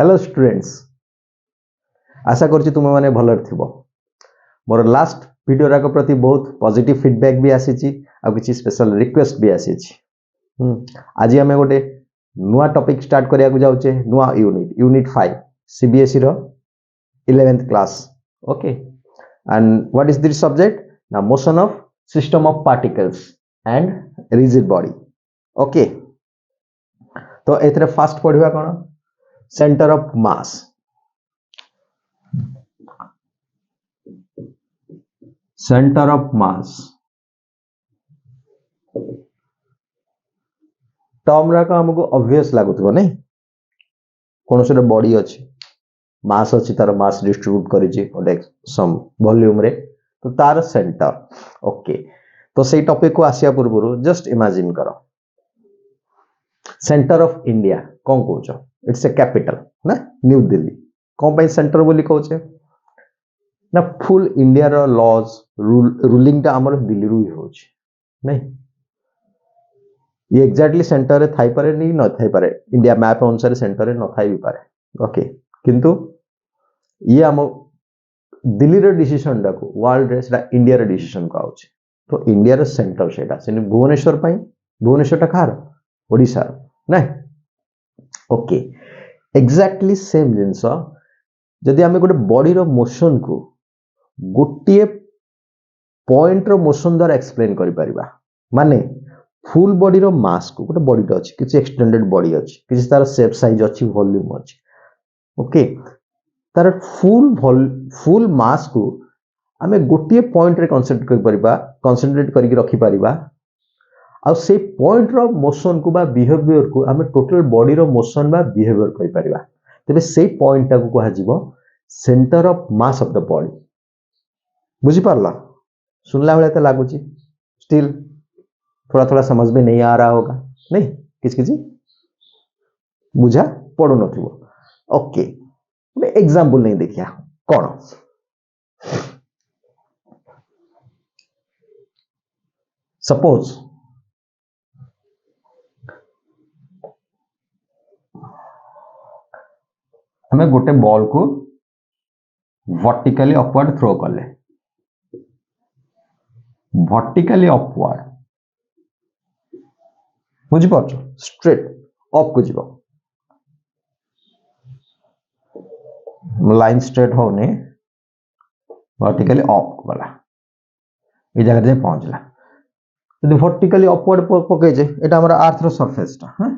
Hello students, आशा करछि तुम माने भलर थिबो। मोर लास्ट वीडियो राक प्रति बहुत पॉजिटिव फीडबैक भी आसीछि आ किछि स्पेशल रिक्वेस्ट भी आसीछि। आज आमे गोटे नुआ टॉपिक स्टार्ट करिया को जाउछे, नुआ यूनिट 5 सीबीएसई रो 11th class. Okay, and what is this subject? ना motion of system of particles and rigid body. Okay, तो एथरे फास्ट पढिबा कोन? Centre of mass. Centre of mass term राक हमको ऑब्वियस लागुथबो नहीं? कोन से बॉडी अछि, मास अछि, तार मास डिस्ट्रीब्यूट करिछि ओडे सम वॉल्यूम रे, तो तार सेंटर। ओके, तो सेही टॉपिक को आसिया पूर्व जस्ट इमेजिन करो, सेंटर ऑफ इंडिया कोन कहउछो? इट्स ए कैपिटल ना, न्यू दिल्ली। कोन पई सेंटर बोली कहउछे ना? फुल इंडिया रो लॉज रूलिंग टा हमर दिल्ली रु ही होछ नहीं? ये एक्जेक्टली सेंटर रे थाई पारे नहीं न थाई पारे, इंडिया मैप अनुसार सेंटर रे न थाई भी पारे। ओके, किंतु ये हम दिल्ली रो डिसीजन डाको वर्ल्ड रे सेटा इंडिया रो डिसीजन का होछ। तो इंडिया रो सेंटर सेटा से भुवनेश्वर पई, भुवनेश्वर टा खार ओडिसा ना। ओके, एक्जेक्टली सेम जिंस जदि आमे गोटे बॉडी रो मोशन को गोटे पॉइंट रो मोशन द्वारा एक्सप्लेन करि परिबा, माने फुल बॉडी रो मास को, गोटे बॉडी अछि, किछि एक्सटेंडेड बॉडी अछि, किछि तार शेप साइज अछि, वॉल्यूम अछि। ओके, तार फुल मास को आमे गोटे पॉइंट रे कंसंट्रेट करि रखि परिबा, आ से पॉइंट रो मोशन को बा बिहेवियर को आमे टोटल बॉडी रो मोशन बा बिहेवियर करि परिबा। तबे से पॉइंट टा को कहा जिवो centre of mass of the body. बुझी पारला? सुनला वाला तो लागुची, स्टिल थोड़ा थोड़ा समझ में नहीं आ रहा होगा नहीं? किसी बुझा पड़ो नथिबो। ओके, एग्जांपल नहीं देखिया कौन? सपोज हमें गोटे बॉल को वर्टिकली अपवर्ड थ्रो कले, वर्टिकली अपवर्ड, बुझी पाछ? स्ट्रेट अप को जीवो, लाइन स्ट्रेट होने वर्टिकली अप को गला, ए जगह जे पहुंचला। यदि वर्टिकली अपवर्ड पके जे एटा हमरा अर्थ रो सरफेस टा, हां,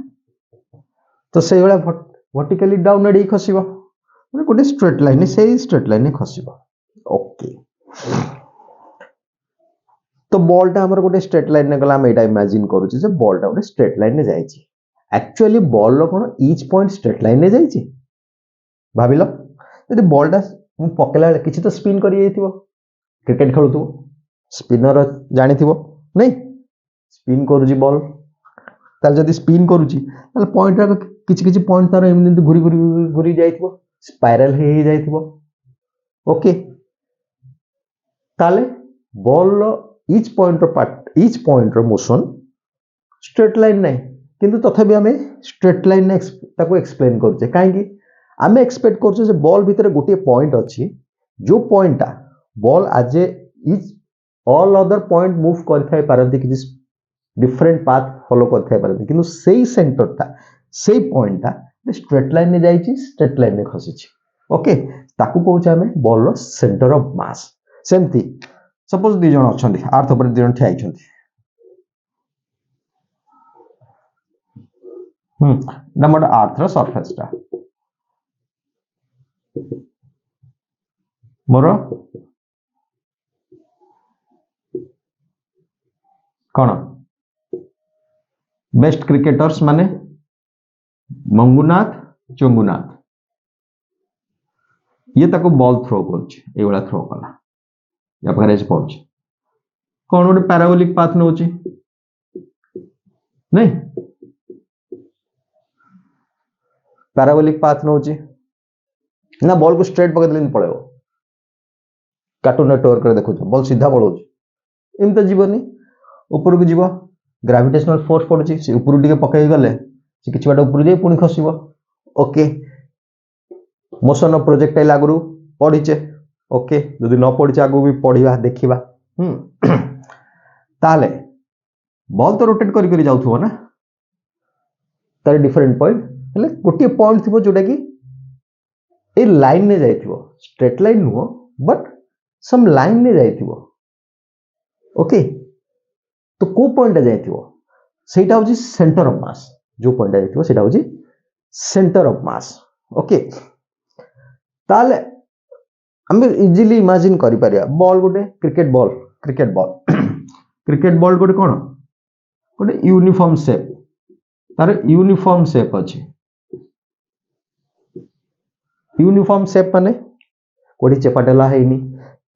तो सेही वाला वर्टिकली डाउनवर्ड ही खसिबो, माने गोटे स्ट्रेट लाइन, सेही स्ट्रेट लाइन ने खसिबो। ओके, तो बॉल टा हमर गोटे स्ट्रेट लाइन ने गला, हम एटा इमेजिन करू जे बॉल टा गोटे स्ट्रेट लाइन ने जाई छी। एक्चुअली बॉल रो कोन ईच पॉइंट स्ट्रेट लाइन ने जाई छी? भाबिलो, यदि बॉल टा हम पकेला किछि तो स्पिन करि जाइथिबो। क्रिकेट खेलुथबो, स्पिनर जानिथिबो नहीं? स्पिन करूची बॉल, ताल जदि स्पिन करूची ताल पॉइंट रा किछि किछि पॉइंट तार एमि घुरी घुरी घुरी जाइथिबो, स्पाइरल हे जाइथिबो। ओके, ताले बॉल रो ईच पॉइंट रो मोशन स्ट्रेट लाइन नहीं, किंतु तथापि हमें स्ट्रेट लाइन ने ताको एक्सप्लेन करछे। काहे कि आमे एक्सपेक्ट करछे जे बॉल भीतर गोटे पॉइंट अछि, जो पॉइंट बॉल आज each all other point move करथाय पारंती, कि डिफरेंट पाथ फॉलो करथाय पारंती, किंतु सेही सेंटर ता, सेही पॉइंट ता स्ट्रेट लाइन ने जाईची, स्ट्रेट लाइन ने खसिची। ओके, ताकू कहउछे हमें बॉल रो सेंटर ऑफ मास। सेमती सपोज दि जण अछंती, अर्थ पर दि जण ठिया आइछंती, नंबर अर्थ रो सरफेस टा मोर कौन? बेस्ट क्रिकेटर्स माने मंगुनाथ, चंगुनाथ, ये ताको बॉल थ्रो करछ, ए वाला थ्रो कला, या पकड़े से पहुंच कौन गोटे पैराबोलिक पाथ नउची नहीं? पैराबोलिक पाथ नउची ना, बॉल को स्ट्रेट पकड़ लेन पड़ेबो। कार्टून नेटवर्क रे देखो, बॉल सीधा पड़ोची, एमते जीवनी ऊपर को जीवो, ग्रेविटेशनल फोर्स पड़ुची, से ऊपर टिके पकई गले से किछि बाटा ऊपर जे पुनी खसिबो। ओके, मोशन ऑफ प्रोजेक्टाइल आगु पढ़ीचे ओके जदि न पढ़ीचे आगु भी पढ़िबा देखिबा ताले बॉल तो रोटेट करी करी जाउथबो ना तार डिफरेंट पॉइंट हेले गोटे पॉइंट थिबो जोटा कि ए लाइन ने जाइथिबो स्ट्रेट लाइन नुहो बट सम लाइन ने जाइथिबो ओके तो को पॉइंट जाइथिबो सेटा होजी सेंटर ऑफ मास जो पॉइंट जाइथिबो सेटा होजी सेंटर ऑफ मास ओके ताले हम इजीली इमेजिन करि परिया बॉल गोटे क्रिकेट बॉल क्रिकेट बॉल गोटे कोन गोटे यूनिफॉर्म शेप तार यूनिफॉर्म शेप अछि यूनिफॉर्म शेप माने कोठी चेपाटेला हेनी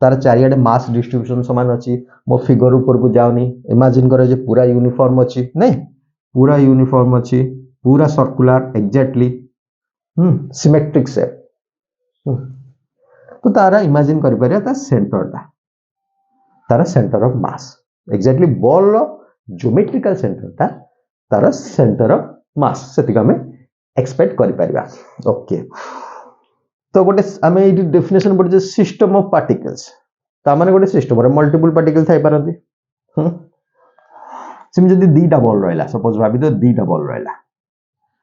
तार चारियाडे मास डिस्ट्रीब्यूशन समान अछि मो फिगर ऊपर को जाउनी इमेजिन करे जे पूरा यूनिफॉर्म अछि नहीं पूरा यूनिफॉर्म अछि पूरा सर्कुलर एग्जैक्टली सिमेट्रिक शेप तो तारा इमेजिन करि परिया ता सेंटरटा तारा centre of mass exactly ball रो ज्योमेट्रिकल सेंटरटा तारा सेंटर ऑफ मास सेतिका में एक्सपेक्ट करि परिया ओके तो गोटे आम ये डेफिनेशन पढ़े सिस्टम ऑफ पार्टिकल्स ता माने गोटे सिस्टम रे मल्टीपल पार्टिकल थाई पारंती सिम जदी दीटा बॉल रहला सपोज भाबी तो दीटा बॉल रहला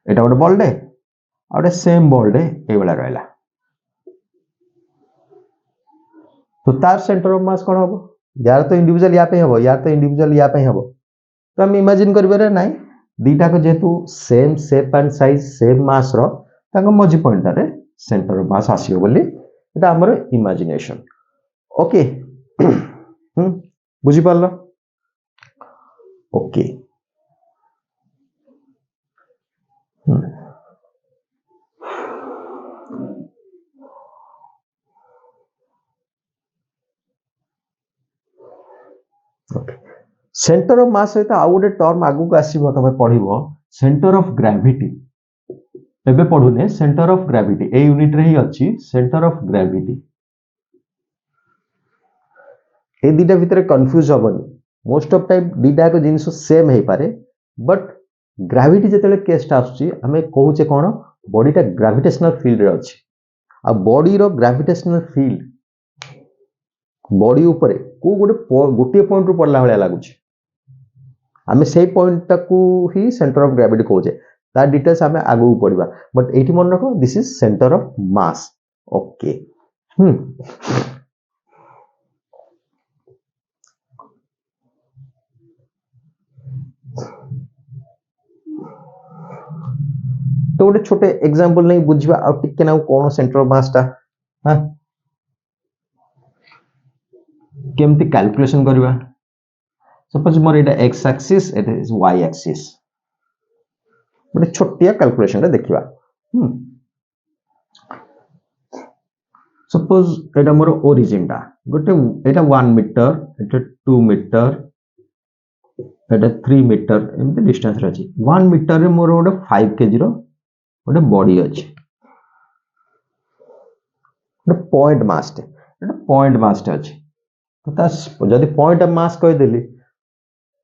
एटा गोटे बॉल डे आ गोटे सेम बॉल डे ए वाला रहला तो तार सेंटर ऑफ मास कोन हबो यार तो इंडिविजुअल या पे हबो यार तो इंडिविजुअल या पे हबो तो हम इमेजिन करबे नाही दीटा को जेतु same shape and size same mass रो ताको मझी पॉइंट रे सेंटर ऑफ मास आसियो बोली एटा हमर इमेजिनेशन ओके बुझी पारलो ओके सेंटर ऑफ मास सहित आउ गोटे टर्म आगु को आसीबो तमे पढिबो सेंटर ऑफ ग्रेविटी एबे पढुने सेंटर ऑफ ग्रेविटी ए यूनिट रे ही अछि सेंटर ऑफ ग्रेविटी ए दीटा भितर कंफ्यूज होबनी मोस्ट ऑफ टाइम दीटा को जिंस सेम हे पारे बट ग्रेविटी जतले केस आछी हमें कहूचे कोन बॉडी टा ग्रेविटेशनल फील्ड रे अछि आ बॉडी रो ग्रेविटेशनल फील्ड बॉडी ऊपर को गोटे पॉइंट रो पड़ला हला लागुची हमें से पॉइंट टाकू ही सेंटर ऑफ ग्रेविटी कहूचे ता डिटेल्स हमें आगु पढ़िबा बट एठी मन रखो this is centre of mass okay तो गोटे छोटे एग्जांपल नहीं बुझिबा आ टिके ना कोन सेंटर ऑफ मास ता हां केमती कैलकुलेशन करबा suppose more Etah x axis it is y axis बड़े छोटिया कैलकुलेशन रे देखिबा सपोज एटा मोर ओरिजिन ता गोटे एटा 1 मीटर एटा 2 मीटर एटा 3 मीटर एमते डिस्टेंस रहची 1 मीटर रे मोर गोटे 5 केजी रो गोटे बॉडी अछि गोटे पॉइंट मास अछि तो ता जदी पॉइंट ऑफ मास कहि देली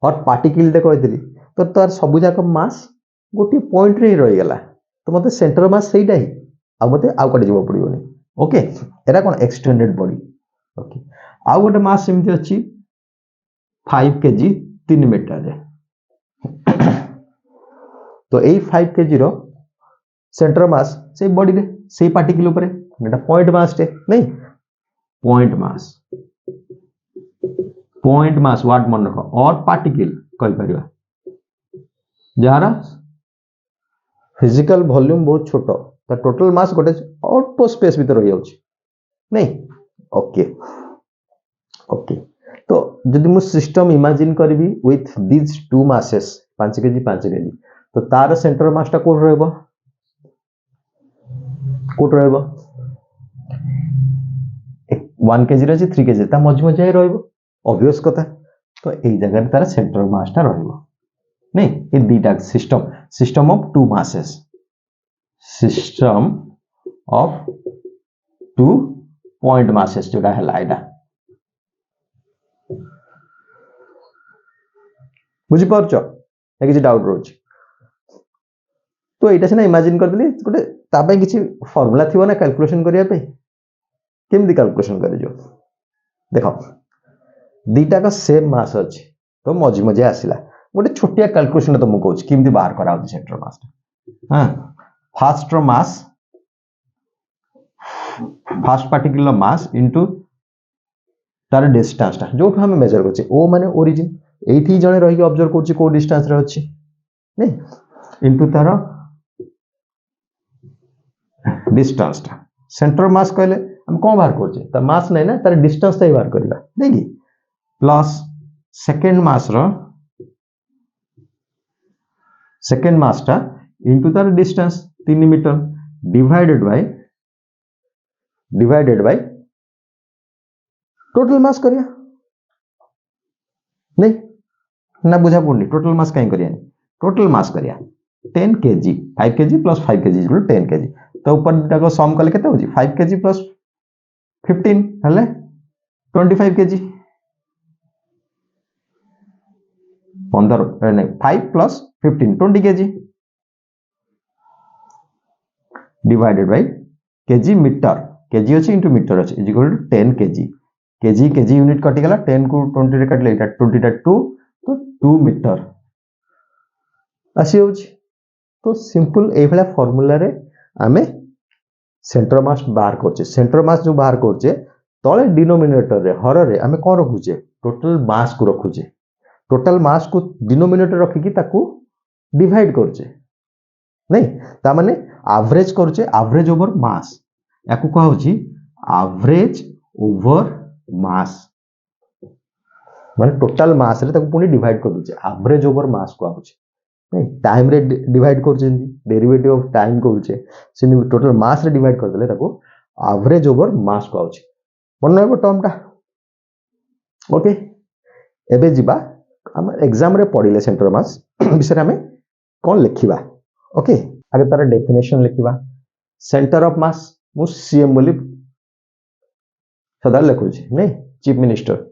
और पार्टिकल दे कहि देली तो तार सब जाक मास गोटे पॉइंट रे रहि गेला तो मते सेंटर मास सेइडा ही आ मते आउ कटे जीव पड़ियोनी ओके एरा कोन एक्सटेंडेड बॉडी ओके आउ गोटे मास सेमति अछि 5 केजी 3 मीटर रे तो एई 5 केजी रो सेंटर मास से बॉडी रे से पार्टिकल ऊपर एटा पॉइंट मास टे नहीं पॉइंट मास व्हाट मन रखो और पार्टिकल कहि परिबा जहारा फिजिकल वॉल्यूम बहुत छोटो तो टोटल मास गोटे ऑटो स्पेस भीतर रही जाउची नहीं ओके ओके तो जदि मु सिस्टम इमेजिन करबी with this two masses 5 KG तो तार सेंटर मास ता कोड रहबो 1 केजी रे 3 केजी ता मझ मझ रहबो ऑब्वियस कथा तो एई जगह रे तार सेंटर मास ता रहबो नहीं ए दीटा system of two masses system of two point masses जोड़ा है लाइडा बुझी पारछ ए किसी डाउट रोच तो एटा से ना इमेजिन कर देली गोटे तापाई किसी फॉर्मूला थिबो ना कैलकुलेशन करिया पे केमदी कैलकुलेशन करि जो देखो दीटा का सेम मास अछि तो मझी मझी आसिला गोटे छोटिया कैलकुलेशन तुमको कहूँ केमदी बाहर करा सेंटर मास हाँ फास्ट मास फास्ट पार्टिकुलर मास इनटू तार डिस्टेंस जो हम मेजर करछे ओ माने ओरिजिन एठी जणे रही ऑब्जर्व करछे को डिस्टेंस रे अछि नहीं इनटू तार डिस्टेंस सेंटर मास कहले हम कोन बाहर करछे त मास नै ना तार डिस्टेंस ताई बाहर करबा नहीं कि प्लस सेकंड मास टा इनटू तार distance 3 metre divided by total mass करिया नहीं ना बुझा पड़नी टोटल मास कहीं करिया टोटल मास करिया 10 kg 5 kg plus 5 kg 10 kg तो ऊपर टाको सम कले केते होजी 5 kg प्लस 15 हले 25 kg 15 नहीं 5 plus 15 20 kg divided by kg metre kg अछि इनटू मीटर अछि is equal to 10 kg kg unit कटि गला 10 को 20 रे काटले एटा 20 टा 2 तो 2 मीटर आसी होछि तो सिंपल ए वाला फार्मूला रे आमे सेंटर मास बाहर करछे सेंटर मास जो बाहर करछे तळे डिनोमिनेटर रे हर रे आमे कोन रखुछे टोटल मास को रखुछे टोटल मास को डिनोमिनेटर रखि कि ताकू डिवाइड करछे नहीं ता माने एवरेज करछे एवरेज ओवर मास याकू कहा होछि एवरेज ओवर मास माने टोटल मास रे ताकू पुनी डिवाइड कर दुचे एवरेज ओवर मास को आउछ नहीं टाइम रे डिवाइड कर जेंदी डेरिवेटिव ऑफ टाइम कहूचे से टोटल मास रे डिवाइड कर देले ताकू एवरेज ओवर मास को आउछ मन रहबो टर्म टा ओके एबे जिबा हम एग्जाम रे पढिले सेंटर मास विषय हमें कोन लिखिबा ओके आगे तार डेफिनेशन लिखिबा सेंटर ऑफ मास मु सीएम बोली सदा लिखुची नहीं चीफ मिनिस्टर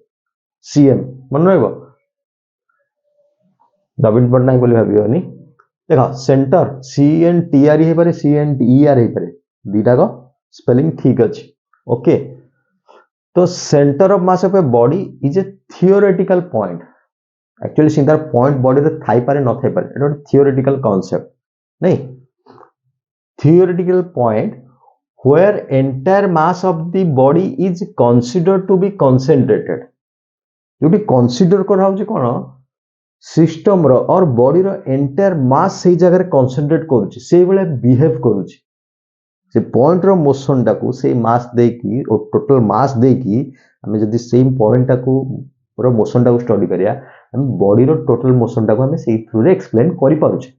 सीएम मन रहबो नवीन पटनायक बोली भाबियोनी देखो सेंटर CNTR हे पारे CNTER हे पारे दीटा को स्पेलिंग ठीक अछि ओके तो centre of mass of a body is a theoretical point actually सिंदर पॉइंट बॉडी रे थाई पारे न थाई पारे एटा थियोरेटिकल कांसेप्ट नहीं theoretical point where entire mass of the body is considered to be concentrated जोटी कंसीडर करा होची कोन सिस्टम रो और बॉडी रो एंटायर मास सही जगह रे कंसंट्रेट करूची से बेले बिहेव करूची से पॉइंट रो मोशन टाकू से मास देकी और टोटल मास देकी हमें जदी सेम पॉइंट टाकू रो मोशन टाकू स्टडी करिया हम बॉडी रो टोटल मोशन टाकू हमें सेही थ्रू रे एक्सप्लेन करि पारुची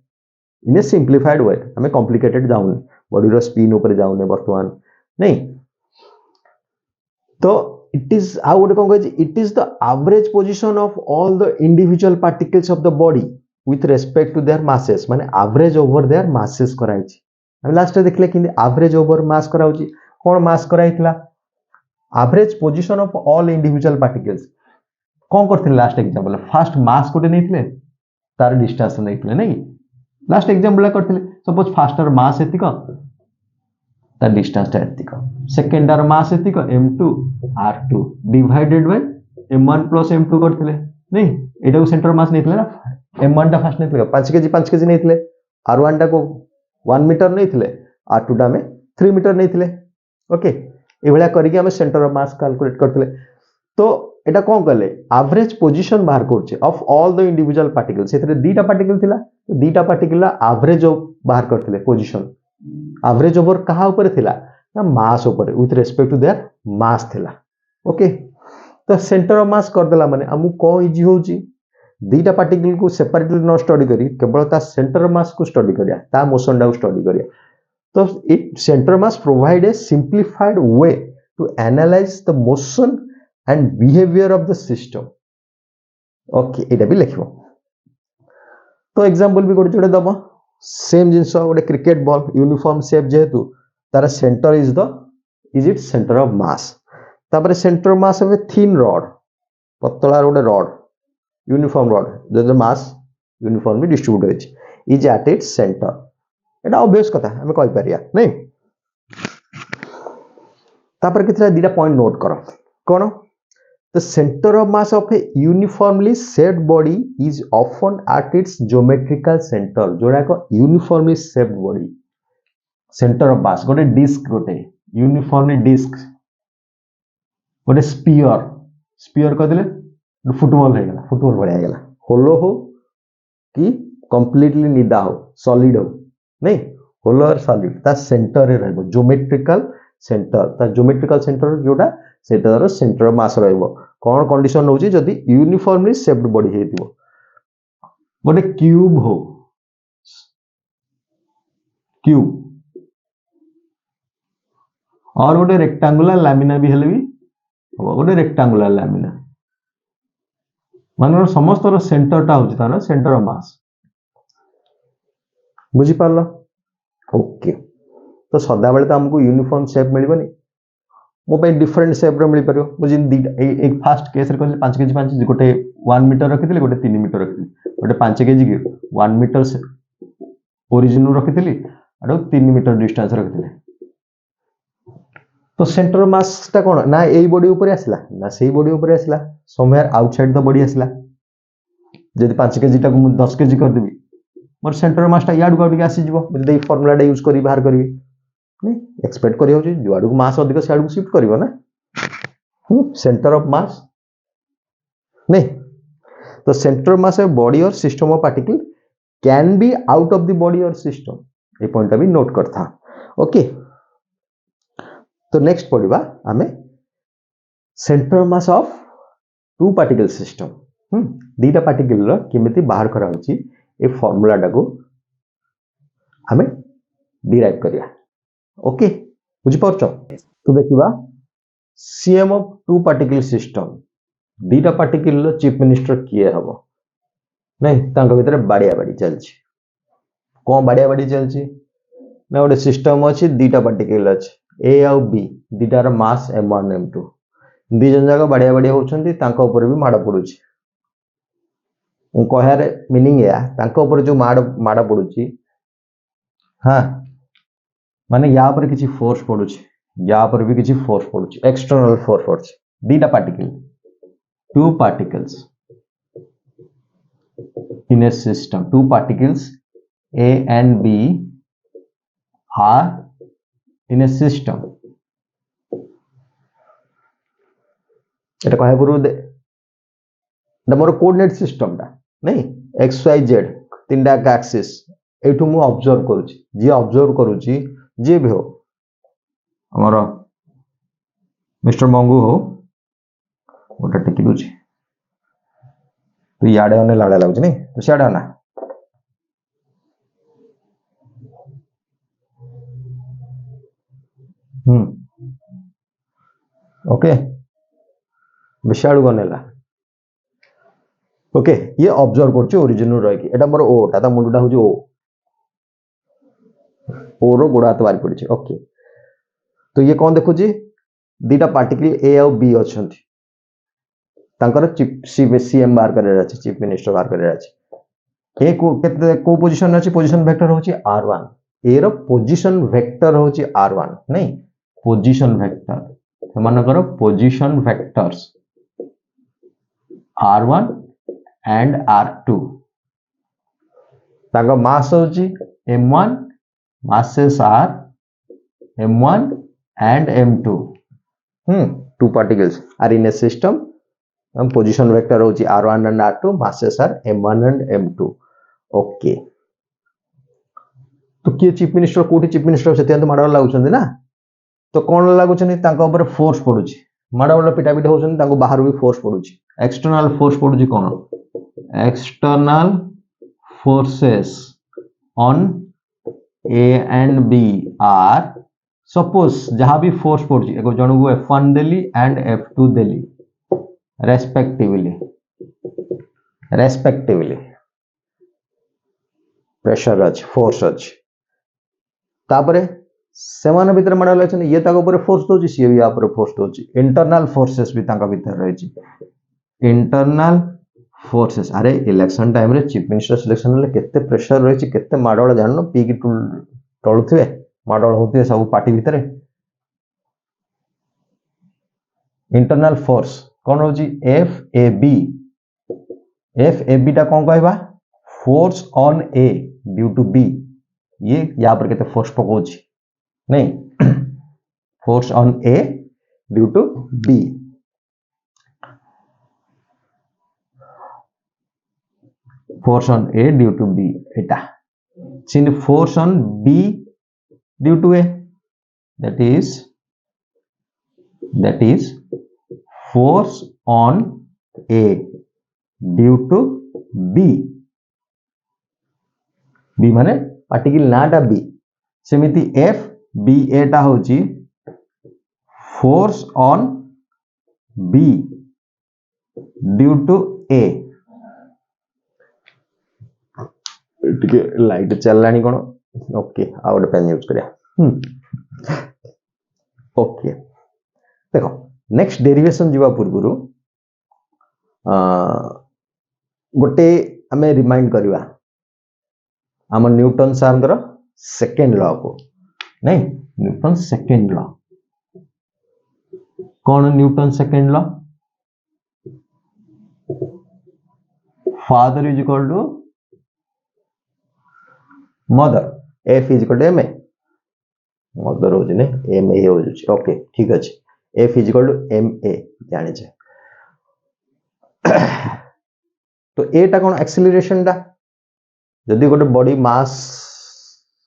इन ए सिंप्लीफाइड वे हमें कॉम्प्लिकेटेड जाउन बॉडी रो स्पिन ऊपर जाउन वर्तमान नहीं तो it is how would you say it is the average position of all the individual particles of the body with respect to their masses माने average over their masses कराइछि हम last देखले कि average over mass कराउछि cone mass कराइतला average position of all individual particles कोन करथिले last example first mass कोटे नैथिले तार distance नैथिले नै last example करथिले सपोज फास्टर मास एतिका तार डिस्टेंस ता एतिका सेकंड आर मास एतिका m2 r2 divided by m1 plus m2 करथिले नै एटा को सेंटर मास नैथिले ना m1 टा फास्ट नैथिले 5 kg नैथिले r1 टा को 1 मीटर नैथिले r2 टा में 3 मीटर नैथिले ओके ए भला करिके हम सेंटर ऑफ मास कैलकुलेट करथिले तो एटा कोन करले एवरेज पोजीशन बाहर करछे of all the individual particles सेतरे दीटा पार्टिकल थिला तो दीटा पार्टिकल एवरेज बाहर करथिले पोजीशन एवरेज ओवर कहा ऊपर थिला ना मास ऊपर with respect to their mass थिला ओके तो सेंटर ऑफ मास कर देला माने हमु को इजी होची दीटा पार्टिकल को सेपरेटली न स्टडी करी केवल ता सेंटर ऑफ मास को स्टडी करिया ता मोशन डा को स्टडी करिया तो it centre mass provide a simplified way to analyse the motion and behaviour of the system okay एटा भी लिखिबो तो एग्जांपल भी गोटे जोड़े दबो सेम जिंस गोटे क्रिकेट बॉल यूनिफॉर्म शेप जेहेतु तार centre is it centre of mass तापर centre mass of a thin rod पतला गोटे रॉड यूनिफॉर्म रॉड जो मास यूनिफॉर्मली डिस्ट्रीब्यूट होइछ इज एट इट्स सेंटर एटा ऑब्वियस कथा हमें कहि परिया नहीं तापर कितना दीटा पॉइंट नोट करो कौन The center of mass of a uniformly shaped body is often at its geometrical center. जोड़ा को uniformly shaped body. Center of mass गोटे डिस्क गोटे uniformly डिस्क गोटे स्पीयर स्पीयर कह दिले फुटबॉल हो गला फुटबॉल बढ़िया गला होलो हो कि कंप्लीटली निदा हो सॉलिड हो नहीं होलो और सॉलिड ता सेंटर रे रहबो ज्योमेट्रिकल सेंटर ता ज्योमेट्रिकल सेंटर जोटा सेटर सेंटर मास रहबो कौन कंडीशन होची जदी यूनिफॉर्मली शेप्ड बॉडी हेतिबो गोटे क्यूब हो क्यूब और गोटे रेक्टेंगुलर लैमिना भी हेले भी गोटे रेक्टेंगुलर लैमिना मानर समस्त सेंटर टा होची ताना सेंटर ऑफ मास बुझी पारला ओके तो सदा बेले तो हमको यूनिफॉर्म शेप मिलबनी मो पे डिफरेंट शेप रे मिल परियो मुझे एक फास्ट केस रे कहले 5 केजी 5 गोटे 1 मीटर रखिथिले गोटे 3 मीटर रखिथिले गोटे 5 केजी के 1 मीटर से ओरिजिन रखिथिले आडो 3 मीटर डिस्टेंस रखिथिले तो सेंटर मास ता कोन ना एई बॉडी ऊपर आसला ना सेई बॉडी ऊपर आसला समवेयर आउटसाइड द बॉडी आसला जदि 5 केजी टा को 10 केजी कर देबी मोर सेंटर मास ता याड को आसी जीवो जदि एई फार्मूला डा यूज करी बाहर करबी नहीं एक्सपेक्ट करी होची जुआडू मास अधिक से आडू शिफ्ट करिवो ना सेंटर ऑफ मास नहीं तो सेंटर ऑफ मास बॉडी और system of particle can be out of the body और सिस्टम ये पॉइंट भी नोट करथा ओके तो नेक्स्ट पढ़िबा हमें centre of mass of two particle system दीटा पार्टिकल रो केमिति बाहर करा होची ए फार्मूला डाको हमें डिराइव करिया ओके बुझी पारछो तो देखिबा CM of two particle system दीटा पार्टिकल रो चीफ मिनिस्टर किए हबो नहीं तांको भीतर बाडिया बाडी चलछि कोन बाडिया बाडी चलछि ना ओडे सिस्टम अछि दीटा पार्टिकल अछि ए और बी दीटा रो मास m1 m2 दी जन जागा बाडिया बाडी होछंती तांको ऊपर भी माडा पडुछि कहयार मीनिंग या तांको ऊपर जो माडा पडुछि हां माने या पर किसी फोर्स पडुछि या पर भी किसी फोर्स पडुछि एक्सटर्नल फोर्स पडुछि दीटा particle two particles in a system two particles A and B are in a system এটা কহে পুরো मोर कोऑर्डिनेट सिस्टम टा नहीं XYZ तीनटा एक्सिस एठू मु ऑब्जर्व करूची जे ऑब्जर्व करूची जे भी हो हमारा मिस्टर मंगू हो ओटा टिकी दूची तो याडे ओने लाडा लागुची नहीं तो सियाडा ना ओके विशाल गनेला ओके ये ऑब्जर्व करछु ओरिजिन रह की एटा मोर ओ ता मुंडा हो जो ओ रो गोड़ा हाथ बारी पड़ी ओके तो ये कौन देखो जी दीटा पार्टिकल ए और बी अछंती तांकर चीफ सीएम बाहर करे अछि चीफ मिनिस्टर बाहर करे अछि ए को केते को पोजीशन अछि पोजीशन वेक्टर होछि r1 ए रो पोजीशन वेक्टर होछि r1 नहीं पोजीशन वेक्टर मन करो position vectors r1 and r2 तांका मास होछि m1 masses are m1 and m2 two particles are in a system position vector hochi r1 and r2 masses are m1 and m2 okay तो किए chief minister कोठी chief minister सेते माडा लागुछन ना तो कोन लागुछन तांका ऊपर फोर्स पडुची माडा वाला पिटापिट होछन तांको बाहर भी फोर्स पडुची एक्सटर्नल फोर्स पडुची कोन external forces on A and B are suppose जहां भी फोर्स पड़ुची एगो जण को F1 Delhi and F2 Delhi respectively pressure अछि फोर्स अछि तापरे सेमान भीतर माडा लागछन ये ताको ऊपर फोर्स दोची सी भी या पर फोर्स दोची इंटरनल फोर्सेस भी ताका भीतर रहछि इंटरनल फोर्सेस अरे इलेक्शन टाइम रे चीफ मिनिस्टर सिलेक्शन ले केते प्रेशर रहछि केते माडवाला जाननो पी की टूल टळुथिबे माडल होथिबे सब पार्टी भितरे इंटरनल फोर्स कौन होची एफ ए बी टा कौन कहबा force on A due to B ये या पर केते फोर्स पकोची नहीं force on A due to B force on A due to B एटा sin force on b due to a that is force on a due to b b माने particle नाटा b सेमिति f b a टा होची force on b due to a टिके light चललानी कोन okay आ गोटे pen use करिया okay देखो next derivation जीवा पूर्वरु गोटे हमें रिमाइंड करवा आम न्यूटन सर सेकेंड लॉ को नहीं न्यूटन सेकेंड लॉ कौन Newton second law father is equal to mother F is equal to M A mother हो ने एम ए हो ओके ठीक अच्छे F is equal to M A जाने तो एटा कौन एक्सीलरेशन टा जदि गोटे बॉडी मास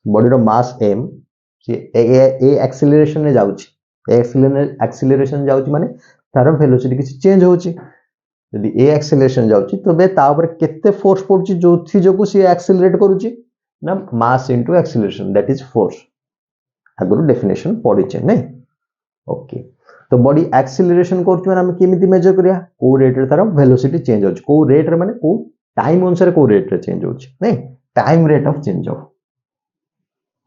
बॉडी रो mass M C A acceleration ने जाउची एक्सीलरेशन जाउची माने तार वेलोसिटी किसी चेंज होची यदि ए एक्सीलरेशन जाउची तो बे ता ऊपर केते फोर्स पड़ची जोथि जोकु सी एक्सीलरेट करूची ना mass into acceleration that is force आगुरु डेफिनेशन पढ़ी नहीं ओके तो बॉडी एक्सीलरेशन करछु हम केमिति मेजर करिया को रेट रे तार वेलोसिटी चेंज होछ को रेट रे माने को टाइम अनुसार को रेट रे चेंज होछ नहीं time rate of change of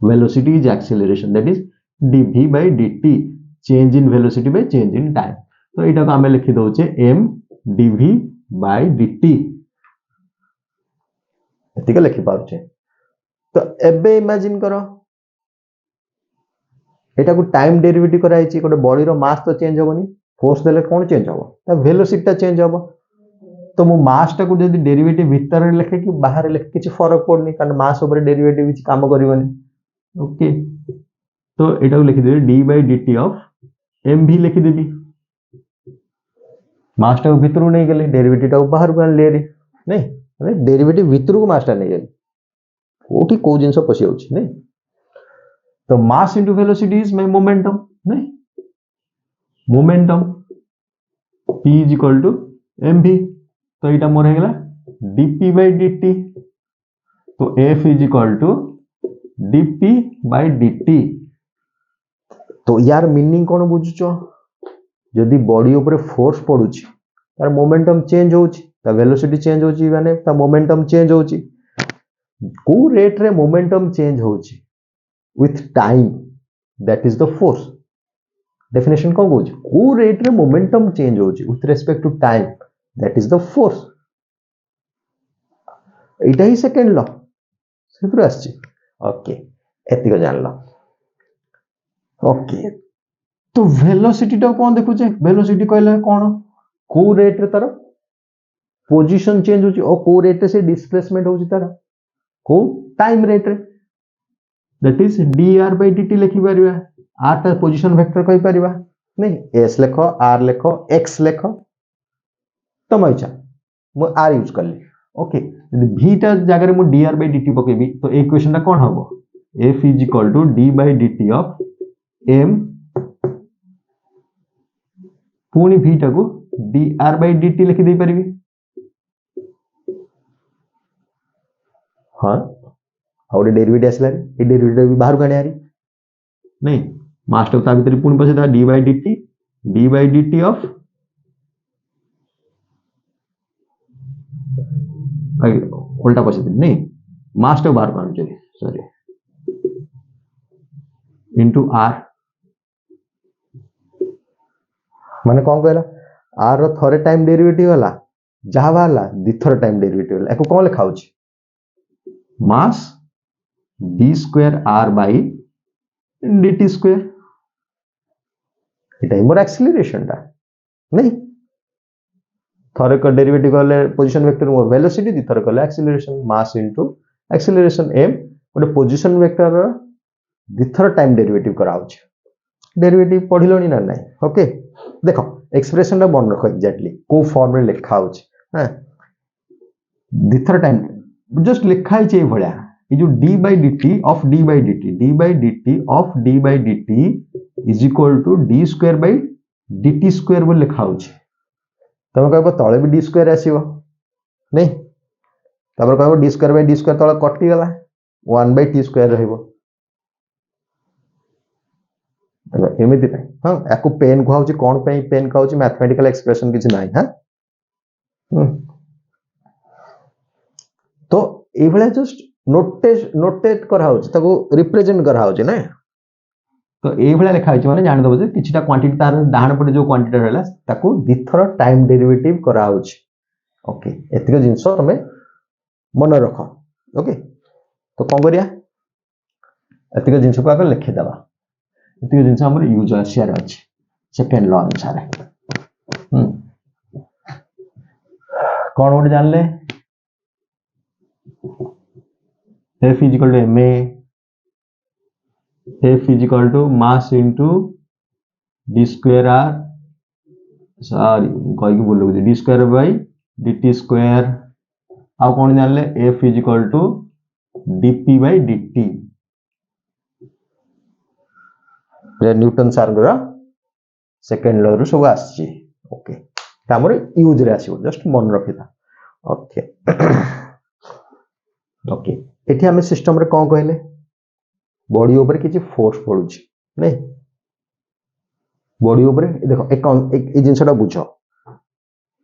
velocity is acceleration that is dv by dt change in velocity by change in time तो एटा को हमें लिखि दोचे m dv by dt एतिके लिखि पाउचे तो एबे इमेजिन करो एटा को टाइम डेरिवेटिव कराई छी गोटे बॉडी रो मास तो चेंज होबनी फोर्स देले कोन चेंज होबो ता वेलोसिटी ता चेंज होबो तो मो मास टा को जदी डेरिवेटिव भीतर लिखे कि बाहर लिखे किछि फरक पड़नी कारण मास ऊपर डेरिवेटिव किछि काम करबनी ओके तो एटा को लिखि देबी d by dt of mv लिखि देबी मास टा भीतर नहीं गेले डेरिवेटिव टा बाहर को ले रे नहीं माने डेरिवेटिव भीतर को मास टा नहीं गेले ओठी को जिंस पसी होछि नहीं तो mass into velocity is my momentum नहीं momentum p is equal to mv तो एटा मोर हे गेला dp by dt तो f is equal to dp by dt तो यार मीनिंग कोन बुझुचो जदी बॉडी ऊपर फोर्स पडुची तार मोमेंटम चेंज होउची ता वेलोसिटी चेंज होउची माने ता मोमेंटम चेंज होउची को रेट रे मोमेंटम चेंज होउची with time that is the force definition कौन होउची को रेट रे मोमेंटम चेंज होउची with respect to time that is the force Etah he second law simple आछि ओके एतिको जानलो ओके तो वेलोसिटी टा कोन देखुचे वेलोसिटी कहले कोन को रेट रे तार पोजीशन चेंज होउची और को रेट से डिस्प्लेसमेंट होउची तार को टाइम रेट रे that is dr by dt लिखि परिबा r ता पोजीशन वेक्टर कहि परिबा नहीं s लेखो r लेखो x लेखो तम इच्छा मु r यूज करली ओके यदि v ता जगह रे मु dr by dt पकेबी तो इक्वेशन ता कोन हबो f is equal to d by dt of m पुनी v ता को dr by dt लिखि दे परिबी हां और डेरिवेटिव आसला ए डेरिवेटिव भी बाहर काढे आरी नहीं मास्टर ता भीतर पुनी पसे दा d by dt ऑफ आई उल्टा पसे नहीं मास्टर बाहर काढ चली सॉरी इनटू r माने कोन कहला r रो थोरे टाइम डेरिवेटिव हला जहा वाला दिथर टाइम डेरिवेटिव हला एको कोन लिखाउची मास D square R by dt square एटा मोर एक्सीलरेशन टा नहीं थरे को डेरिवेटिव कले पोजीशन वेक्टर मोर वेलोसिटी दी थरे कले acceleration mass into acceleration m गोटे पोजीशन वेक्टर दी थर टाइम डेरिवेटिव करा होछ डेरिवेटिव पढिलोनी ना नाही ओके देखो एक्सप्रेशन टा बन रखो एग्जैक्टली को फॉर्म रे लिखा होछ हां दी थर टाइम जस्ट लिखा है जे भलिया ये जो d by dt of d by dt of d by dt is equal to d square by dt square बोल लिखा होछ तमे कहबो तळे भी d square आसीबो नहीं तबर कहबो d square by d square तळे कटि गला 1 by t square रहइबो एमिति नै हां याकू पेन कहउची कोन पे पेन कहउची मैथमेटिकल एक्सप्रेशन किछ नाही हां तो ए भले जस्ट नोटेट करा होची ताको रिप्रेजेंट करा होची ना तो ए भले लिखा होची माने जान दबो जे किछटा क्वांटिटी तार डाहण पटे जो क्वांटिटी रहला ताको दिथर टाइम डेरिवेटिव करा होची ओके एतिक जिंस तमे मन रखो ओके तो कोन करिया एतिक जिंस को आगे लिखि दबा एतिक जिंस हमर यूज आशियार अछि सेकंड लॉ अनुसार कोन ओड जानले F is equal to ma F is equal to mass into d square r sorry कहि के बोललो d square by dt square आ कोन जानले F is equal to dp by dt ये Newton सारगरा second law रु सब आछि okay तामरे use रे आसीबो just मन रखिता ओके ओके एठी हमें सिस्टम रे कोन कहले बॉडी ऊपर किछि फोर्स पडुछि नहीं बॉडी ऊपर देखो एक ए जिंसटा बुझो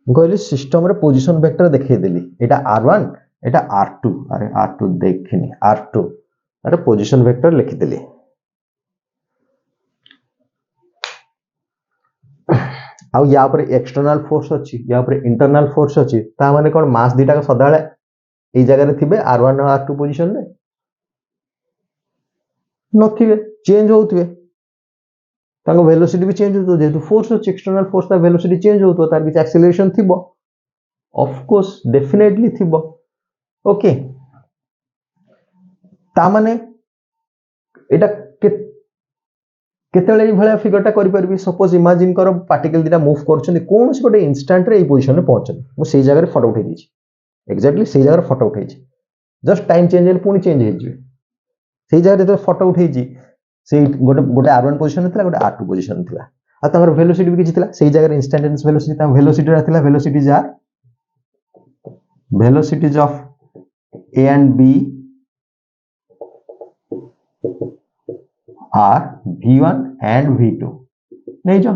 कहले सिस्टम रे पोजीशन वेक्टर देखै देली एटा r1 एटा r2 अरे r2 देखिनी r2 अरे पोजीशन वेक्टर लिखि देली आ या ऊपर एक्सटर्नल फोर्स अछि या ऊपर इंटरनल फोर्स अछि ता माने कोन मास दीटा का सदाळे ए जगह रे थिबे r1 और r2 पोजीशन रे नथिबे चेंज होउतबे ताको वेलोसिटी भी चेंज होतो जेतु फोर्स अछि एक्सटर्नल फोर्स ता वेलोसिटी चेंज होतो तार कि एक्सेलरेशन थिबो ऑफ कोर्स डेफिनेटली थिबो ओके ता माने एटा केतेले ई भले फिगरटा करि परबी सपोज इमेजिन करो पार्टिकल दिटा मूव करछन कोन से गोटे इंस्टेंट रे ई पोजीशन रे पहुंचन मु सेही जगह रे फोटो उठै दिछि एक्जेक्टली सेही जगह रे फोटो उठै छि जस्ट टाइम चेंज हेल पुनी चेंज हे जिवे सेही जगह रे फोटो उठै छि से गोटे r1 पोजीशन रे थिला गोटे r2 पोजीशन रे थिला आ तमर वेलोसिटी भी किछि थिला सेही जगह रे इंस्टेंटेनियस वेलोसिटी ता वेलोसिटी रा थिला velocities of a and b are v1 and v2 नहीं जो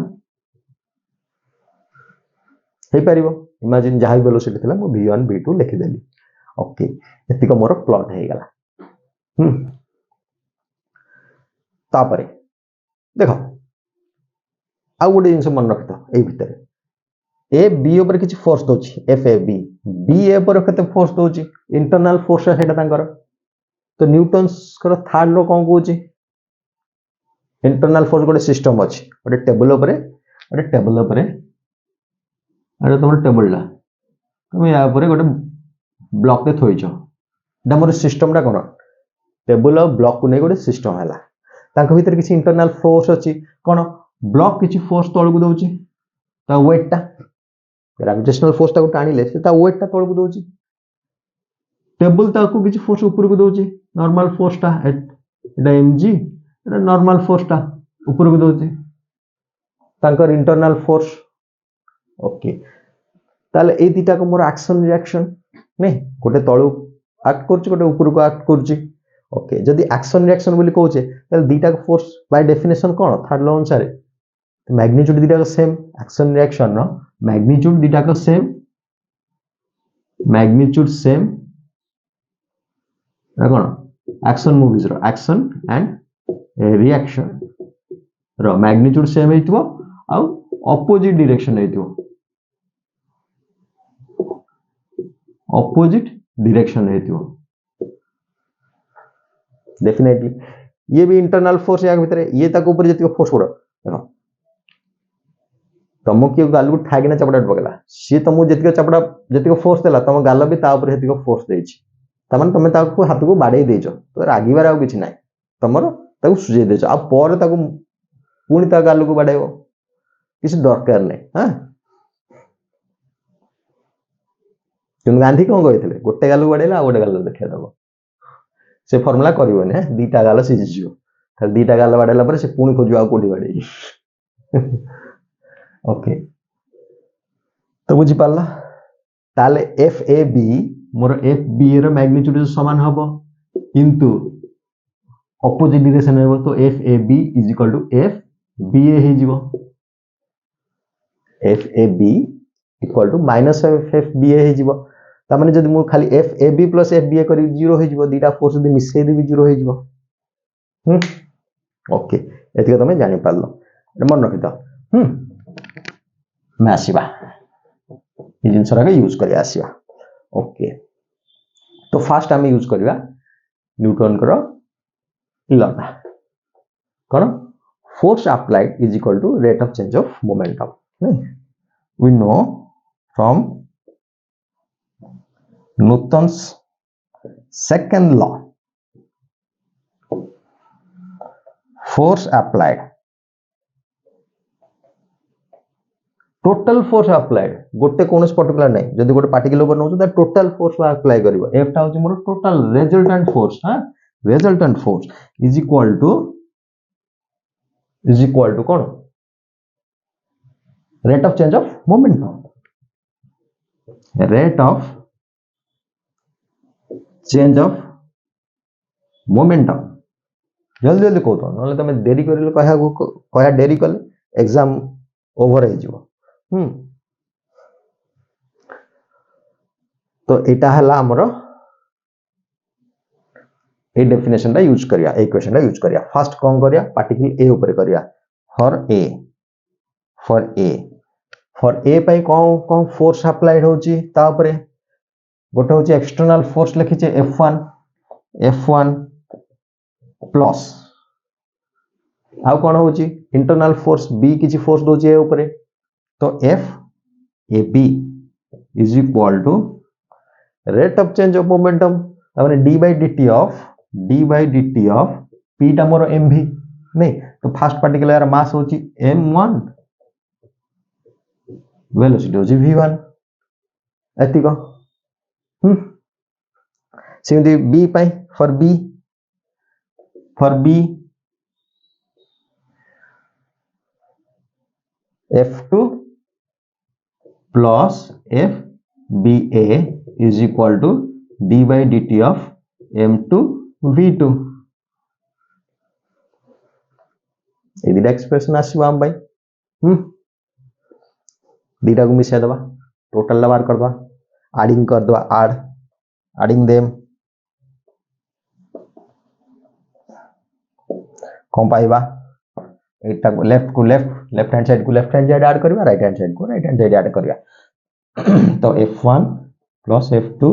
हे परिबो इमेजिन जहां वेलोसिटी थिला मो v1 v2 लिखि देली ओके एतिक मोर प्लॉट हे गला तापरे देखो आ गोटे जिंस मन रखतो ए भितर ए बी ऊपर किछि फोर्स दोछि F A B B A पर कते फोर्स दोछि इंटरनल फोर्स हेटा तांकर तो न्यूटन्स कर थर्ड लो कोन कोछि इंटरनल फोर्स गोटे सिस्टम अछि गोटे टेबल ऊपर अरे तुम टेबल ला तुम या ऊपर गोटे ब्लॉक रे थोइछो डा मोर सिस्टम डा कोन टेबल और ब्लॉक को नै गोटे सिस्टम हैला तांको भीतर किछि इंटरनल फोर्स अछि कोन ब्लॉक किछि फोर्स तळकु दोछि ता वेट ता ग्रेविटेशनल फोर्स ता को टाणीले से ता वेट ता तळकु दोछि टेबल ता को किछि फोर्स ऊपर को दोछि नॉर्मल फोर्स ता एटा mg एटा नॉर्मल फोर्स ता ऊपर को दोछि तांकर इंटरनल फोर्स ओके ताले ए दिटा को मोर एक्शन रिएक्शन नै गोटे तळु एक्ट करछि गोटे ऊपर को एक्ट करछि ओके जदी एक्शन रिएक्शन बोली कहउछे ताले दिटा को फोर्स बाय डेफिनेशन कोन थर्ड लॉ अनुसार मैग्नीट्यूड दिटा को same action reaction no magnitude दिटा को सेम मैग्नीट्यूड सेम ना कोन एक्शन मूवीज रो एक्शन एंड रिएक्शन रो मैग्नीट्यूड सेम हेतिबो आ ऑपोजिट डायरेक्शन हेतिबो ऑपोजिट डायरेक्शन हेतिबो डेफिनेटली ये भी इंटरनल फोर्स या भीतर ये ताको ऊपर जति फोर्स पड़ो देखो तुम किए गाल को ठाकिना चपड़ा पकला सी तुमको जति चपड़ा जति फोर्स देला तुम गाल भी ता ऊपर जति फोर्स देछि तमन तुम ताको हाथ को बाडे देजो तो रागिबार आ किछि नाही तमरो ताको सुजे देजो आ पर ताको पुणी ता गाल को बाडेबो किसी दरकार नहीं हां तुम गांधी कौन कहते गोटे गाल बाड़ेला आ गोटे गाल देखा दब से फर्मुला करबनी है दीटा गाल सीझीज खाली दीटा गाल बाड़ेला पर से पुणी खोज आ कोठी बाड़े ओके तो बुझी पाला ताले एफ ए बी मोर एफ बी रो मैग्नीट्यूड समान हबो किंतु ऑपोजिट डायरेक्शन हेबो तो F A B is equal to F B A हे जीवो F A B equal to minus F B A हे जीवो ता माने जदि मु खाली F A B plus F B A करी 0 हे जीवो दीटा फोर्स जदि मिसै देबी 0 हे जीवो ओके एतिक तमे जानि पारलो मन रखि त मैं आसीबा ये जिनस रा यूज करी आसीबा ओके तो फास्ट आम यूज करवा न्यूटन कर लॉ कौन force applied is equal to rate of change of momentum we know from Newton's second law force applied total force applied गोटे कौन पर्टिकुलर नहीं जदि गोटे पार्टिकल ऊपर नौ तो टोटल फोर्स अप्लाई करिवो एफ टा होची मोर टोटल रिजल्टेंट फोर्स हां resultant force is equal to कौन rate of change of momentum rate of change of momentum जल्दी जल्दी कहतो नले तमे देरी करिले कहा देरी कले एग्जाम ओवर हे जीवो तो एटा हला हमरो ए डेफिनेशन टा यूज करिया इक्वेशन टा यूज करिया फर्स्ट कोन करिया पार्टिकल ए ऊपर करिया फॉर ए पई कोन फोर्स अप्लाइड होची ता ऊपर गोटे होची एक्सटर्नल फोर्स लिखिचे F1 प्लस आउ कोन होची इंटरनल फोर्स B किछि फोर्स दोची ए ऊपर तो F A B is equal to rate of change of momentum तामाने D by dt of p टा मोर mv नहीं तो फर्स्ट पार्टिकल यार मास होची m1 वेलोसिटी होची v1 एतिको सेमती b pi for b f2 plus FBA is equal to d by dt of m2 v2 ये दीटा expression आसीबा हम भाई दीटा को मिसा दबा टोटल ला बार कर दबा एडिंग कर दबा एडिंग देम कौन पाइबा एटा को लेफ्ट हैंड साइड को लेफ्ट हैंड साइड ऐड करबा राइट हैंड साइड को राइट हैंड साइड ऐड करबा तो F1 plus F2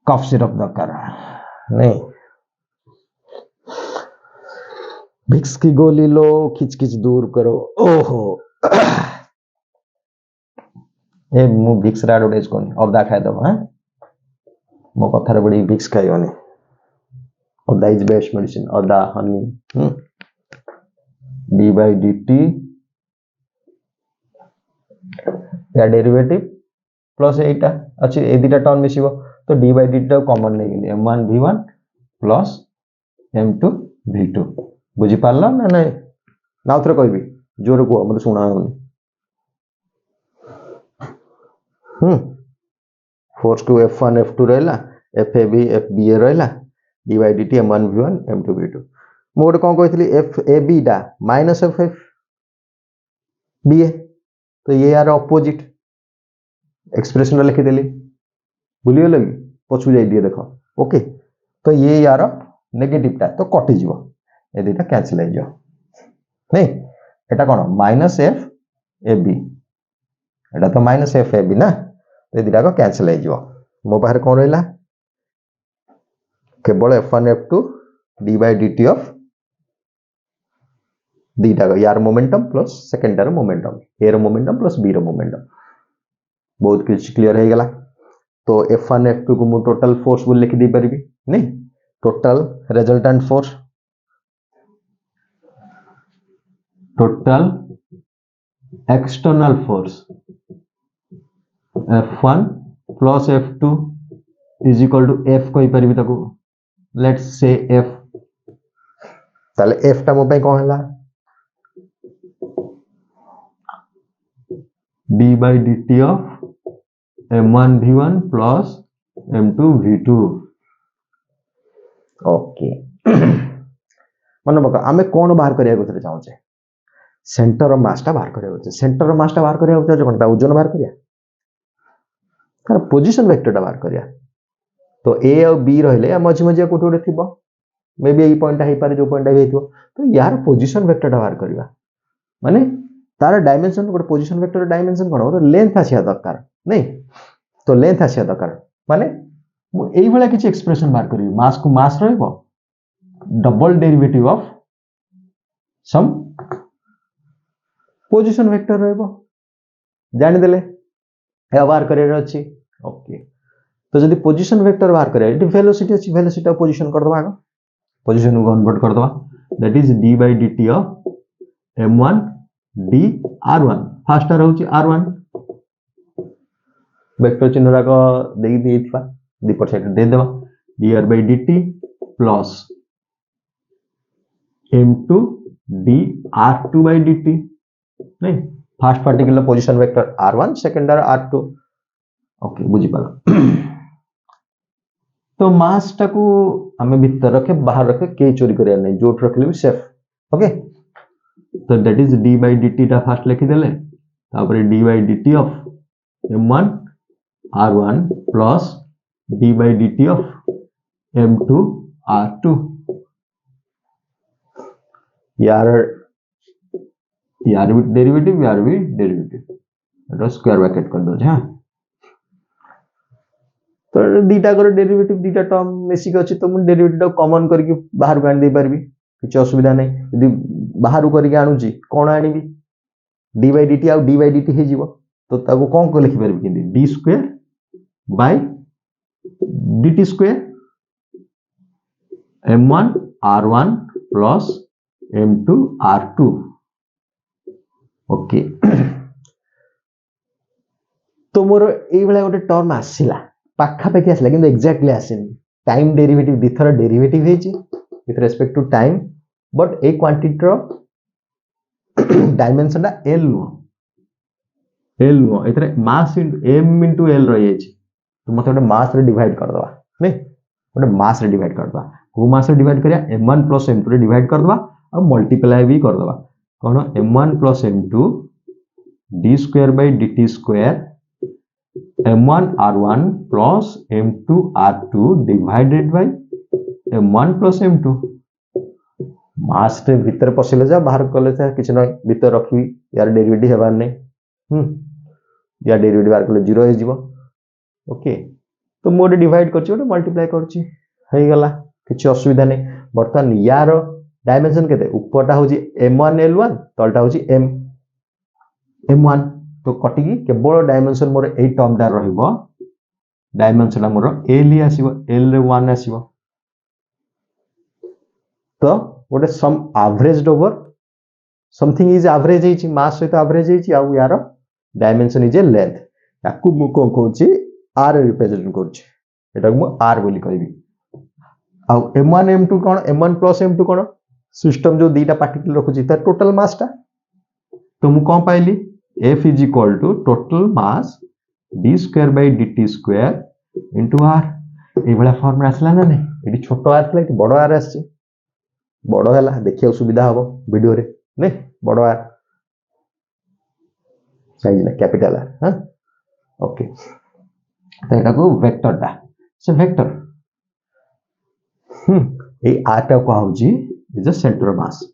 cough syrup दरकार नहीं विक्स की गोली लो खिच दूर करो ओहो ए मु विक्स रा एडवर्टाइज कोनी अबदा खाइ दब हां मो कथार बड़ी विक्स खाइयोनी अदा इज बेस्ट मेडिसिन अदा हनी d by dt या डेरिवेटिव प्लस एटा अच्छी ए दीटा टर्म मिसिबो तो d by dt कॉमन ले गेली m1 v1 plus m2 v2 बुझी पारला ना नहीं नाउ थरे कहबी जोर को मते सुना होनी फोर्स को f1 f2 रहला fab fba रहला d by dt m1 v1 m2 v2 मोड कोन कहथली fab टा माइनस ff ba तो ये यार ऑपोजिट एक्सप्रेशन लिखि देली भूलियो लगी पछु जाई दिए देखो ओके तो ये यार नेगेटिव टा तो कटि जीवो ए दुटा कैंसिल हो जाओ नहीं एटा कोन माइनस एफ ए बी एटा तो माइनस एफ ए बी ना ए दुटा को कैंसिल हो जाओ मो बाहर कोन रहला केवल F1 F2 d by dt of दीटा यार मोमेंटम प्लस सेकेंडर मोमेंटम ए रो मोमेंटम प्लस बी रो मोमेंटम बहुत कुछ क्लियर हो गला। तो F1 F2 को मु टोटल फोर्स बोल लिख दी परबी नहीं total resultant force total external force F1 plus F2 is equal to F कहि परबी ताको लेट्स से F ताले F टा मो पे कोन हला d by dt of m1 v1 plus m2 v2 okay मन पका आमे कोन बाहर करिया को चाहूचे सेंटर ऑफ मास टा बाहर करिया को सेंटर ऑफ मास टा बाहर करिया को कोनटा ओजन बाहर करिया तार पोजीशन वेक्टर टा बाहर करिया तो a और b रहले या मझी मझी कोठे कोठे थिबो मे बी ए पॉइंट हे पारे जो पॉइंट हे हितो तो यार पोजीशन वेक्टर टा बाहर करिया माने तार डायमेंशन गोटे पोजीशन वेक्टर डायमेंशन कोन और लेंथ आसिया दरकार नहीं तो लेंथ आसिया दरकार माने मु एई भला किछि एक्सप्रेशन बाहर करियो मास को मास रहबो double derivative of some position vector रहबो जानि देले ए बाहर करियर अछि ओके तो जदि पोजीशन वेक्टर बाहर करिया इति वेलोसिटी अछि वेलोसिटी ऑफ पोजीशन कर दबा पोजीशन को कन्वर्ट कर दबा that is d by dt of m1 d r1 first रहउची r1 वेक्टर चिन्ह राको देई देइथबा दीपर साइड दे देबा dr by dt plus m2 d r2 by dt नहीं first particular position vector r1 सेकेंडर r2 okay बुझी पाला तो मास टाकू हमें भीतर रखे बाहर रखे के चोरी करिया नहीं जोट रखले भी सेफ ओके तो that is d by dt टा फर्स्ट लिखि देले तापर d by dt of m1 r1 plus d by dt of m2 r2 यार भी डेरिवेटिव एटा स्क्वायर ब्रैकेट कर दो हां तो दीटा कर डेरिवेटिव दीटा टर्म मिसी के अछि तो मु डेरिवेटिव कॉमन करके बाहर को आन दे परबी किछ असुविधा नै यदि बाहर करके आनुची कोन आनिबी d by dt uh d by dt हे जीवो तो ताको कोन को लिखि परबी किंदी d square by dt square m1 r1 plus m2 r2 okay तो मोर एई बेला गोटे टर्म आसिला पाखा पाखी आसिला किंतु एग्जैक्टली आसिनी टाइम डेरिवेटिव दिथर डेरिवेटिव हेची with respect to time but a quantity रो डायमेंशन दा l नो एतरे मास m into l रही हेची तो मते गोटे मास रे डिवाइड कर दवा नै गोटे मास रे डिवाइड कर दवा को मास रे डिवाइड करिया m1 + m2 रे डिवाइड कर दवा और मल्टीप्लाई भी कर दवा कोन m1 + m2 d square by dt square m1 r1 plus m2 r2 divided by m1 plus m2 मास रे भीतर पसिले जा बाहर कले था किछ नै भीतर रखी यार डेरिवेटिव हेबार नै या डेरिवेटिव बाहर कले 0 हे जिवो ओके तो मोड डिवाइड करछि ओटे मल्टीप्लाई करछि हे गेला किछ असुविधा नै बर्तन यार डायमेंशन केते ऊपरटा होछि m1 l1 तलटा होछि m1 तो कटिकी केवल डायमेंशन मोर ए टर्म टा रहिबो डायमेंशन मोर l ही आसीबो l रे 1 आसीबो तो गोटे some average over something is average हेची मास सहित एवरेज हेची आ यार डायमेंशन इज ए लेंथ याकू मु को कहूची r रिप्रेजेंट करछि एटा मु r बोली कहबी आ m1 m2 कोन m1 + m2 कोन सिस्टम जो दीटा पार्टिकल रखुची त टोटल मास टा तो मु कोन पाइली F is equal to total mass d square by dt square into r ए बडा फॉर्म आसला ना नै एडी छोटो r थला बडो r आसी बडो हला देखियो सुविधा हबो वीडियो रे नै बडो r साइज ना कैपिटल r हां ओके त एटा को वेक्टर टा से वेक्टर ए r टा को होजी is a centre of mass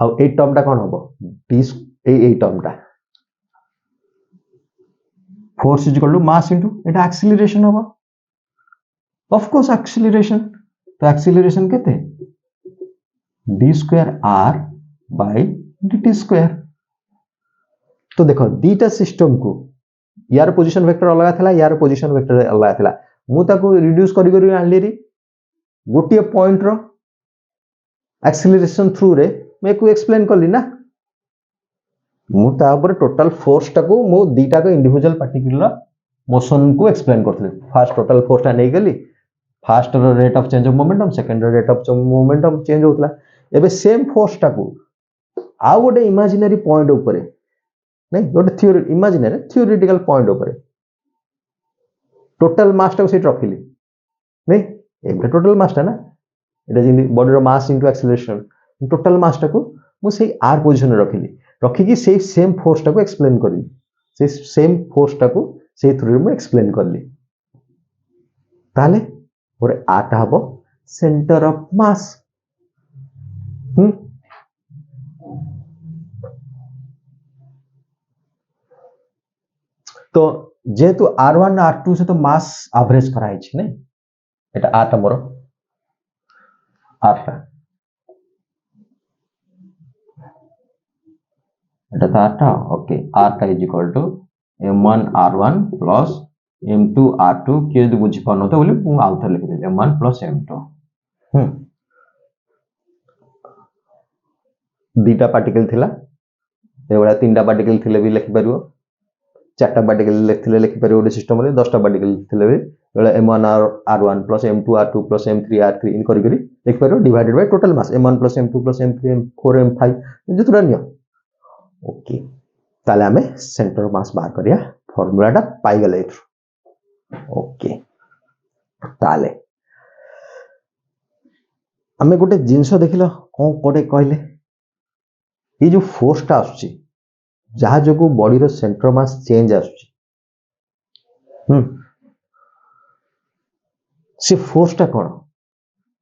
ଆଉ ଏଇ ଟର୍ମଟା କ'ଣ ହବ d ଏଇ ଟର୍ମଟା force is equal to mass into एटा एक्सीलरेशन होगा ऑफ कोर्स एक्सीलरेशन तो एक्सीलरेशन केते d square r by dt square तो देखो दीटा सिस्टम को यार पोजीशन वेक्टर अलग थिला यार पोजीशन वेक्टर अलग थिला मु ताको रिड्यूस करी करी आनली री गोटिए पॉइंट रो एक्सीलरेशन थ्रू रे मैं को एक्सप्लेन करली ना मु ता ऊपर टोटल फोर्स टाको मु दीटा को इंडिविजुअल पार्टिकुलर मोशन को एक्सप्लेन करथले फर्स्ट टोटल फोर्स ता नै गेली first rate of change of momentum second rate of momentum change होतला एबे सेम फोर्स टाको आ गोटे इमेजिनरी पॉइंट ऊपर नै गोटे थ्योरी इमेजिनरी थ्योरेटिकल पॉइंट ऊपर टोटल मास टाको सेट रखिली नै एबे टोटल मास ता ना एटा जिंदी बॉडी रो mass into acceleration total mass टाको मु सेही आर पोजीशन रे रखिली रखिकी से सेम फोर्स टाको एक्सप्लेन करली से सेम फोर्स टाको से थ्रू में एक्सप्लेन करली ताले और आटा हबो सेंटर ऑफ मास तो जेतु r1 r2 से तो मास एवरेज कराई छी नै एटा आटा मोर आटा এটা তো আরটা ওকে আরটা is equal to m1 r1 plus m2 r2 কে যদি বুঝি পানো তো বলি মু আউথ লিখি দেলি m1 প্লাস m2 দুইটা পার্টিকল थिला एवडा तीनटा पार्टिकल थिले भी लिखि परिबो चारटा पार्टिकल लिखिले लिखि परिबो ओडे सिस्टम रे 10टा पार्टिकल थिले भी एवडा m1 r1 plus m2 r2 plus m3 r3 इन करी करी लिखि परिबो divided by total mass m1 plus m2 plus m3 m4 m5 जितुरा नियो ओके ताले हमें सेंटर ऑफ मास बाहर करिया फार्मूलाटा पाई गले ओके ताले हमें गोटे जिंस देखिलो कोन कोटे कहले ये जो फोर्स टा आछी जहा जो बॉडी रो सेंटर ऑफ मास चेंज आछी से फोर्स टा कोन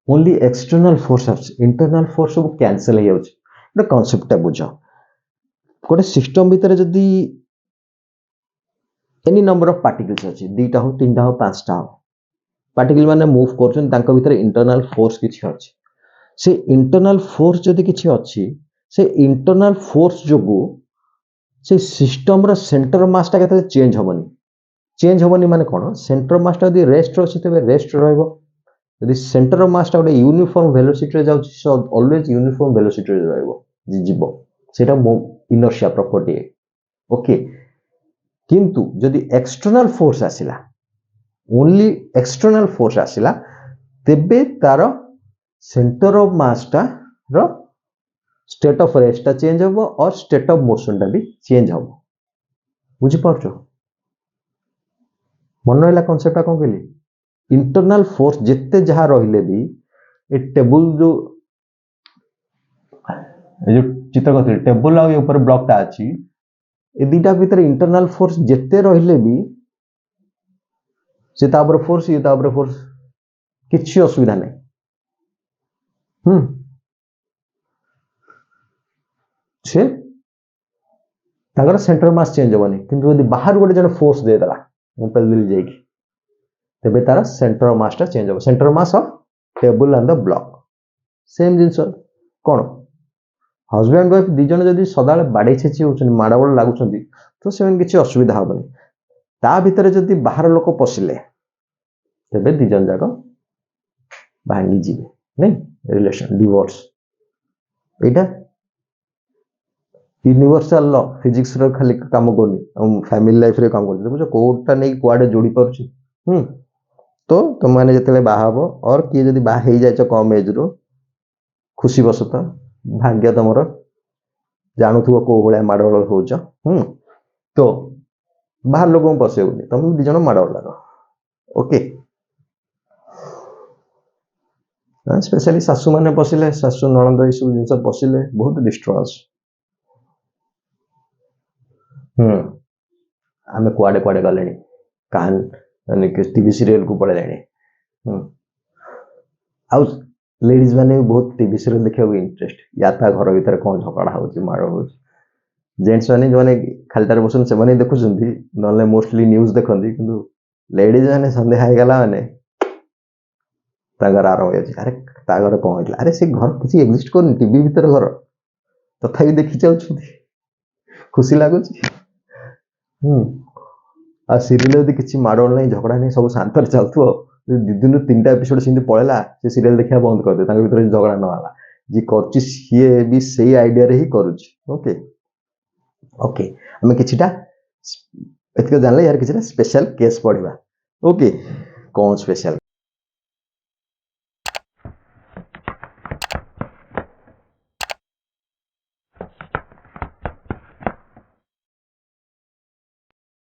ओनली एक्सटर्नल फोर्स आछी इंटरनल फोर्स को कैंसिल हो जाउची एटा कांसेप्ट टा बुझो गोटे सिस्टम भीतर जदि एनी नंबर ऑफ पार्टिकल्स अछि दुईटा हो तीनटा हो पांचटा हो पार्टिकल माने मूव करछन तांका भीतर इंटरनल फोर्स किछि अछि से इंटरनल फोर्स जदि किछि अछि से इंटरनल फोर्स जोगु से सिस्टम रो सेंटर मास टा केते चेंज होबनी माने कोन सेंटर मास टा यदि रेस्ट अछि तबे रेस्ट रहइबो यदि सेंटर मास टा गोटे यूनिफॉर्म वेलोसिटी रे जाउछि सो ऑलवेज यूनिफॉर्म वेलोसिटी रे रहइबो जीवो सेटा इनर्शिया प्रॉपर्टी ओके किंतु जदि एक्सटर्नल फोर्स आसिला ओनली एक्सटर्नल फोर्स आसिला तेबे तार सेंटर ऑफ मास टा रो स्टेट ऑफ रेस्ट टा चेंज होबो और स्टेट ऑफ मोशन टा भी चेंज होबो बुझि पाछो मन रहला कांसेप्ट कोन कहली इंटरनल फोर्स जिते जहा रहिले भी ए टेबल जो चित्र करते टेबल आ ऊपर ब्लॉक टा अछि ए दीटा भीतर इंटरनल फोर्स जिते रहिले भी से तापर फोर्स ये तापर फोर्स किछि असुविधा नै से तागर सेंटर मास चेंज होबनी किंतु यदि बाहर गोटे जने फोर्स दे दला मोपेल दिल जाई तबे तारा सेंटर मास टा चेंज हो centre mass of table and the block same जिंस कोन हस्बैंड वाइफ दी जन जदि सदाले बाडे छेची होचन माडावळ लागुचंदी तो सेवन किछि असुविधा होबनी ता भीतर जदि बाहर लोक पसिले तबे दी जन जाको भांगी जीवे नै रिलेशन डिवोर्स एटा यूनिवर्सल लॉ फिजिक्स रो खाली काम कोनी हम फैमिली लाइफ रे काम कोनी बुझो कोटा नै कुआडे जोडी परछि तो तुम माने जतले बाहाबो और की जदि बा हेई जायछ कम एज रो खुशी बसता भाग्य तमरो जानुथुव को भले माडवळ होउछ तो बाहर लोगों पसेउनी तुम दी जण माडवळ लागो ओके स्पेशली सासु माने पसिले सासु नणंद ई सब जिंस पसिले बहुत डिस्ट्रेस आमे कुआडे कुआडे गलेनी कान टीवी सीरियल को पड़े लेनी लेडीज मैंने भी बहुत टीवी सीरियल देखा इंटरेस्ट या ता घर भीतर कौन झगड़ा होची मार होची जेंट्स मैंने जो खालीटार बसन से देखुं ना मोस्टली न्यूज देखती कि लेडीज मैंने संध्या होगला मैंने आरंभ हो अरे ता घर कौन होता अरे से घर किसी एक्जिस्ट कर टीवी भीतर घर तथापि देखी चलुँ खुशी लगुच आ सीरियल यदि किसी माड़ोल नहीं झगड़ा नहीं सब शांत चलुव दी दिन 3टा एपिसोड से पड़ेगा से सीरियल देखा बंद कर दे भीतर झगड़ा ना जी कर सी भी से आइडिया ही करुच्ची ओके ओके आम किछिटा एतिक जानले यार किछिटा स्पेशल केस पढ़िबा ओके कौन स्पेशल